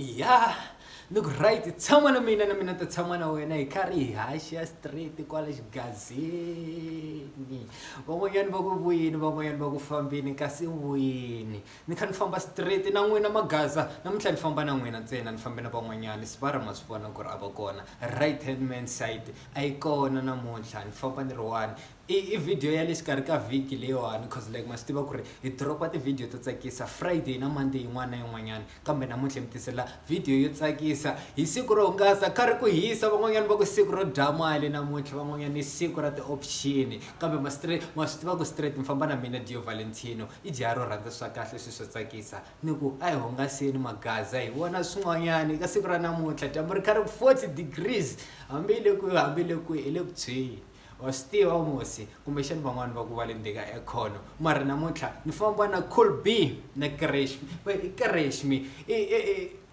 Yeah, look right, tshama na mina ta tshama na wena hi karhi hi haxa straight kwala xigazini. Van'wanyani va ku vuyini, van'wanyani va ku fambini kasi vuyini. Ni kha ni famba straight na n'wina magaza, namuntlha ni famba na n'wina ntsena ni fambe na van'wanyani. Sivara ma swi vona ku ri a va kona. Right hand man side a yi kona namuntlha ni famba ni ri one. I video ya le xikarhi ka vhiki leyiwani cause like ma swi tiva ku ri hi dropa tivhidiyo to tsakisa Friday na Monday yin'wana na yin'wanyani, kambe namuntlha mi tisela video yo tsakisa hi siku ro hungasa kha ri ku hisa. Van'wanyani va ku siku ro dya mali namuntlha, van'wanyani i siku ra ti-option, kambe ma swi tiva ku straight mi famba na mina Dior Valentino i jaha ro rhandza swa kahle swi swo tsakisa. Ni ku a hi hungaseni magaza hi vona swin'wanyani ka siku ra namuntlha. Dyambu ri kha ri 40 degrees, hambi hi le kwihi hi le ku tshweni wa swi tiva musi kumbexani van'wani va ku va le ndzeni ka ekhono. Mara namuntlha ni famba na Cool B na Kerishma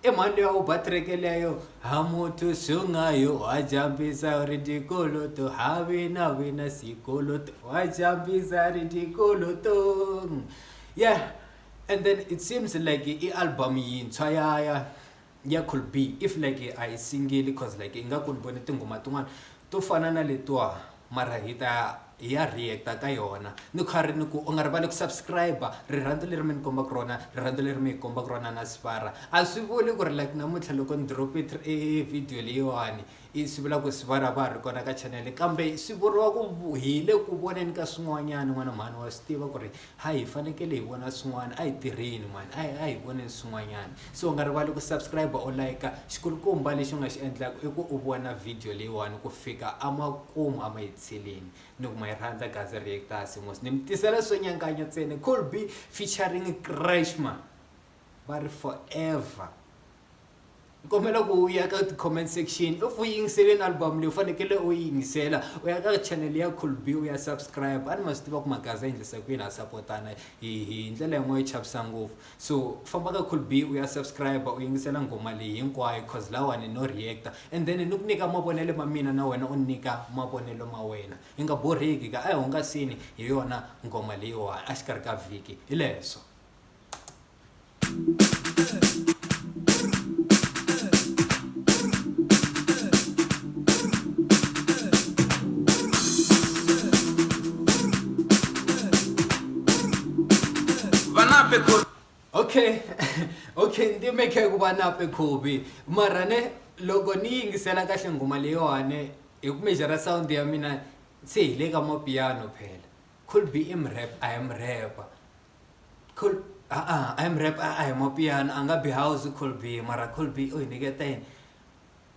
i mhani leyi a wu ba track leyo, ha muthu sungayo wa jambisa ri tikoloto havi na wina sikoloto wa jambisa ri tikoloto. Yeah, and then it seems like i album yintshwa ya Cool B if like a yi single cause like inga ku ni vone tinghoma tin'wana to fana na letiwa, mara hi ya reacta ka yona. Ni khari ni ku u nga rivali ku subscribe, rirhandzu leri mi ni kombaka rona, rirhandzu leri mi hi kombaka rona na Sivara a swi vuli ku ri like namuntlha loko ni drop video leyiwani i swi vula ku Sivara va ri kona ka channel, kambe swi vuriwa ku hi le ku voneni ka swin'wanyani. N'wana mhani wa swi tiva ku ri ha hi fanekele hi vona swin'wana, a hi tirheni mani, a hi voneni swin'wanyani. So u nga rivali ku subscribe u like xikulukumba lexi u nga xi endlaka i ku u vona video leyiwani ku fika amakumu a ma hetseleni. Ni ku ma yi rhandza gaza reactors mos ni mi tisela swo nyanganya ntsena. Cool B featuring Kerishma va ri forever. Kombela ku u ya ka comment section, if u yingiseleni album leyi u fanekele u yingisela u ya ka channel ya Cool B u ya subscribe. A ni ma swi tiva ku magaza endlisa ku yini a sapotana hi ndlela yin'wana yi chavisa ngopfu. So famba ka Cool B u ya subscribe u yingisela ngoma leyi hinkwayo cause lawani no reacta, and then ni ku nyika mavonelo ma mina na wena u nyika mavonelo ma wena. Hi nga borheki ka a hi hungasini hi yona ngoma leyiwani a xikarhi ka vhiki hi leswo. Okay ndi make ku va nape Khobi, mara ne loko ni yingisela kahle ngoma leyiwani hi ku mejara sound ya mina se hi le ka mapiano phela. Cool B rap I am rapper. Cool I am rap I am mapiano a nga bi house Cool B, mara Cool B u hi nyiketa yini,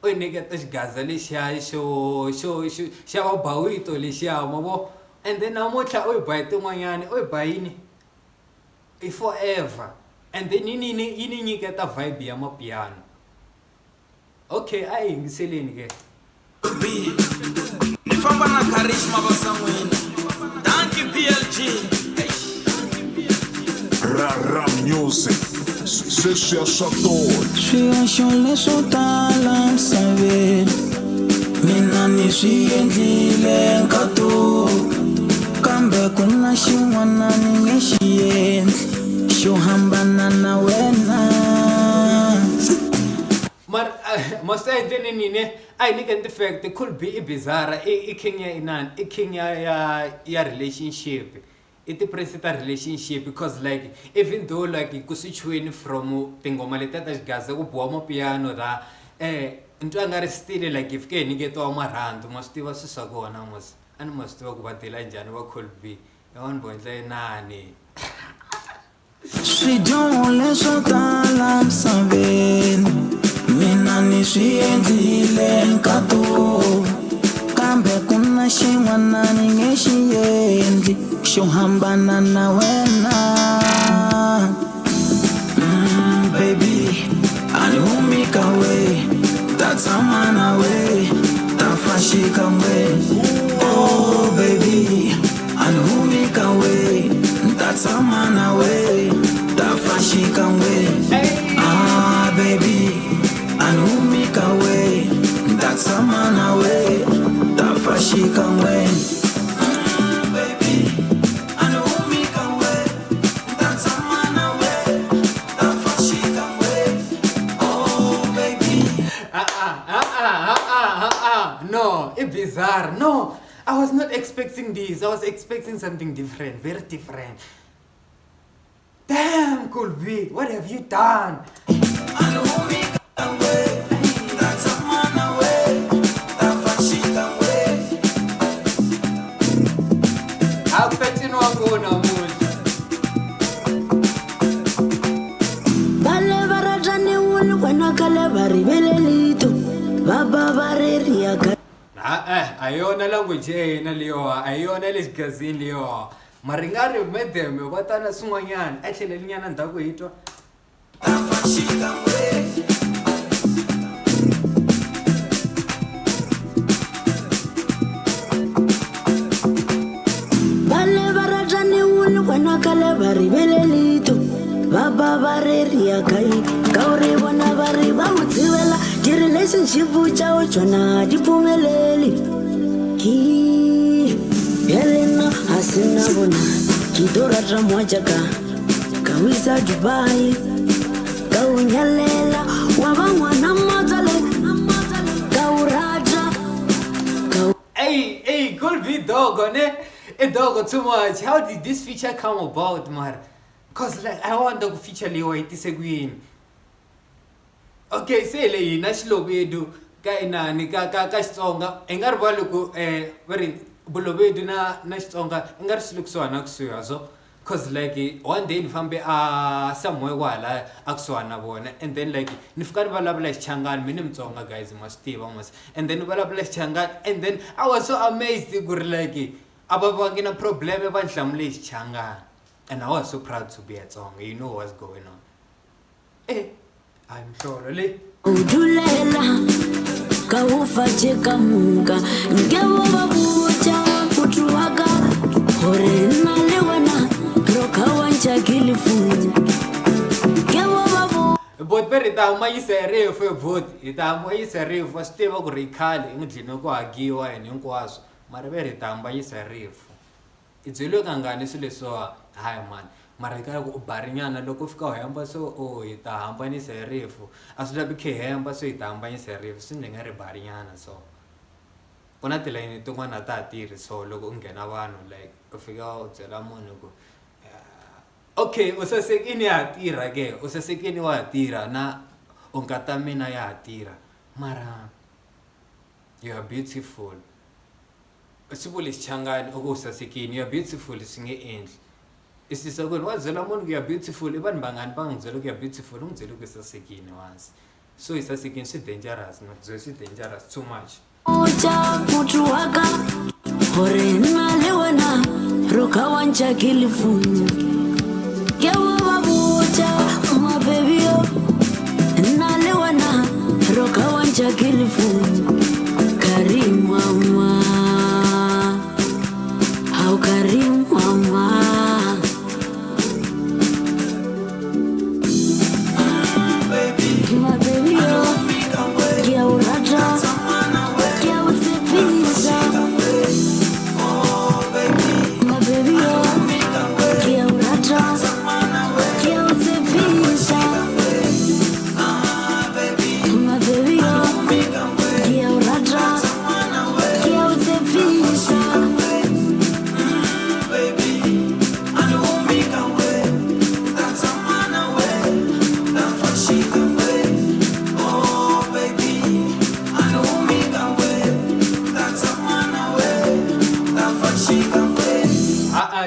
u hi nyiketa xigaza lexiya xo xa vabawito lexiya ma vo. And then namuntlha u hi ba hi tin'wanyani, u hi ba yini i forever, and then yi ni nyiketa vibe ya mapiano. Okay a hi yingiseleni ke. Ni famba na Kerishma va san'wini. Thank you PLG. Rara music, se chercha todo. Swilo leswo tala misaveni mina ni swi endlile nkato, kambe ku na xin'wana ni nge xi endli xo hambana na wena. Masa endleni nini a hi nyikeni ti-fact. Cool B i bizarra i king ya inani, i king ya relationship, i ti-prince ta relationship because like even though like ku switchiweni from tinghoma letiya ta xigaza ku biwa mapiano ra ntwa nga ri still like hi fike hi nyiketiwa marhandzu. Ma swi tiva swi swa kona mos, a ni ma swi tiva ku va dela njhani va Cool B ya wani bondla inani. Swidyoho leswo tala misaveni mina ni swi endlile nkato, kambe ku na xin'wana ni nge xi endli xo hambana na wena. Baby ani humika we ta tshama na we ta fashika we. Oh baby ani humika we ta tshama na we ta fashika we. Ah baby ani humika we ta tshama na we ta fashika we. Baby ani humika we ta tshama na we ta fashika we. Oh No, it's bizarre. No, I was not expecting this. I was expecting something different, very different. Damn, Colby, what have you done? How fetch you know go now, ayona language ena liyo ayona lesigazini liyo maringari met them batana swin'wanyana a tlhela linyana ndhaku hi twa bale barajani wulu wena kale bari belelito baba bareria kai kaure bona bari ba utsivela di relationship chao chona di pumeleli ki Helena hasina bona kidora tramwaja kawisa Dubai kaunyalela wabangwa na mazale kauraja hey Colby dog ne a dog too much. How did this feature come about, man? Cause like I want to feature Leo itisegwini. Okay, say le na xilobedu ka inani ka Xitsonga engari va loko very bulobedu na Xitsonga engari swi lukusuhana kusuhi so cause like one day ni fambe somewhere wala akusuhana na vona and then like ni fika ni vulavula Xichangani mini Mutsonga guys must tiva must and then ni vulavula Xichangani and then I was so amazed ku ri like aba vangi na problem va ni hlamule Xichangani and I was so proud to be a Tsonga. You know what's going on. I'm sure le udulela kaufaje kamunga ngewo babuja kutuwaga hore na lewana roka wanja kilifu ngewo babu but very ta mai sere for vote ita mai sere for steve ku rikhali ngidlino ku hagiwa and hinkwaswo mara very ta mai sere idzelo kangani swileswa hi man mara ka ku barinyana loko fika ho hamba so hi ta hambanisa hi rifu a swi lavi khe hamba so hi ta hambanisa hi rifu swi nga ri barinyana so ku na tilayini tin'wana ta tirhi so loko u nghena vanhu like u fika u byela munhu ku okay usasekini ya tirha ke usasekini wa tirha na ongata mina ya tirha mara you are beautiful sibuli Xichangani oko usasekini you are beautiful singe endli isisakweni wazela munhu ku ya beautiful i vanhu vangani va ngizela ku ya beautiful ngizela ku isasekini once so isasekini swi dangerous no swi dangerous too much uja kutuwaga hore na lewana roka wanja kilifu ngewo babuja my baby na lewana roka wanja kilifu Karim mama how Karim mama my baby kia uraja kia utepisa my baby kia uraja kia utepisa my baby kia uraja kia utepisa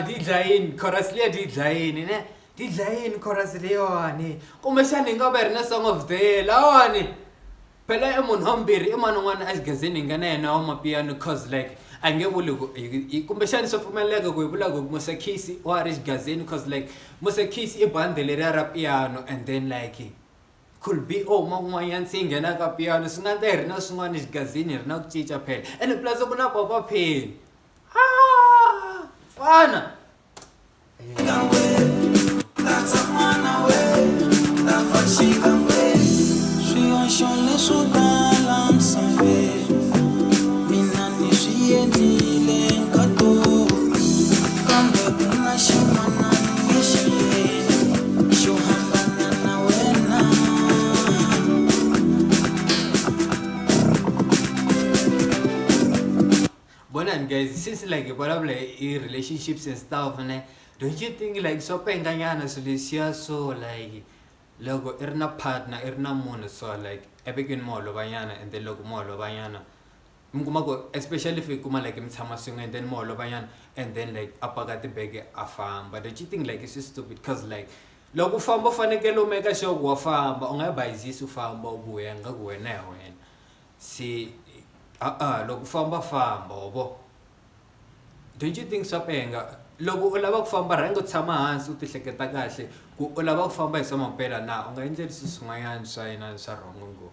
didlayin chorus le didlayin ne didlayin chorus le yone kumbexani nga va ri na song of the year lawani phela I munhu hambirhi I man'wana a xigazini nga na yena wa mapiano cause like a nge vuli ku kumbexani swo pfumeleka ku hi vula ku Musekisi wa ri xigazini cause like Musekisi I bandi leriya ra piano and then like could be man'wanyana se nghena ka piano swi nga ta hi ri na swin'wana xigazini hi ri na ku cinca phela and plus ku na papa pheni fana Yaman guys, since like relationships and stuff, and don't you think like so penganyana so like logo irna partner irna mono so like ebegin molo bayana and then logo molo bayana. Especially if you come like and then molo bayana and then like apagati bege afam. But don't you think like it's just stupid because like logo famba fanekelo mega show wa famba onga bayizisa ufamba ubuya ngakuwena wena. See logo famba bo. Don't you think swapenga loko u lava ku famba rhangi u tshama hansi u tihleketa kahle ku u lava ku famba hi swa mampela na u nga endlerisi swin'wanyana swa yena swa wrong ngo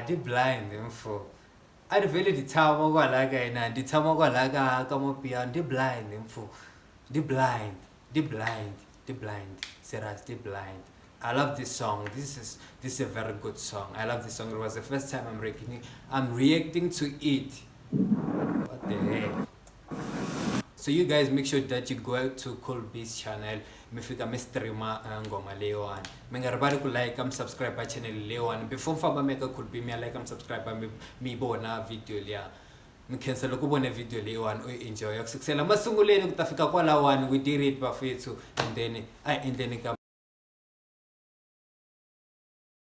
di blind info. I really the time like and the time like come up beyond the blind info. The blind. Serious, the blind. I love this song. This is a very good song. I love this song. It was the first time I'm reacting to it. What the heck? So you guys make sure that you go to Cool Beats channel. Mifika streama ngoma lewan. Mengaribali ku like subscribe pa channel lewan. Before mfamba meka Cool Beats me like subscribe mi bona video leya. Mkhensa loko bona video lewan u enjoy. Yakusukisela masunguleni kutafika kwalawan we did it bafethu and then